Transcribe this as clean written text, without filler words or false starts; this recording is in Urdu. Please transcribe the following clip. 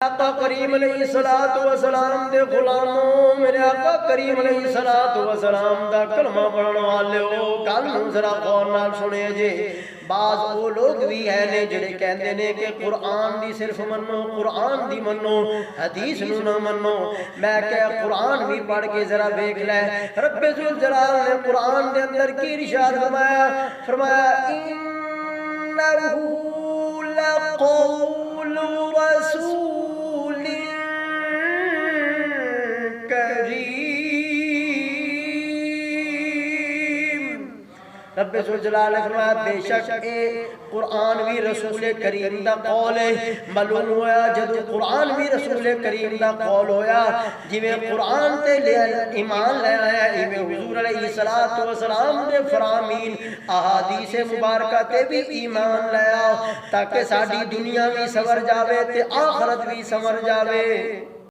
آقا کریم علیہ السلام دے غلاموں، میرے آقا کریم علیہ السلام دا کلمہ پڑھن والے ہو، گل نوں ذرا غور نال سنے جے۔ بعض وہ لوگ بھی ہیں نے جڑے کہندے نے کہ قرآن دی صرف منو، قرآن دی منو، حدیث نو نہ منو۔ میں کہ قرآن بھی پڑھ کے ذرا دیکھ لے۔ رب ذوالجلال نے قرآن دے اندر کی ارشاد فرمایا انہ لقول رسول کریم۔ رب ذوالجلال نے فرمایا بے شک اے قرآن بھی رسول کریم دا قول ہے۔ معلوم ہویا جدو قرآن بھی رسول کریم دا قول ہویا، جویں قرآن تے ایمان لے آیا، ایویں حضور علیہ السلام دے فرامین احادیث مبارکہ تے بھی ایمان لے آؤ، تاکہ ساڈی دنیا بھی سنور جاوے تے آخرت بھی سنور جاوے۔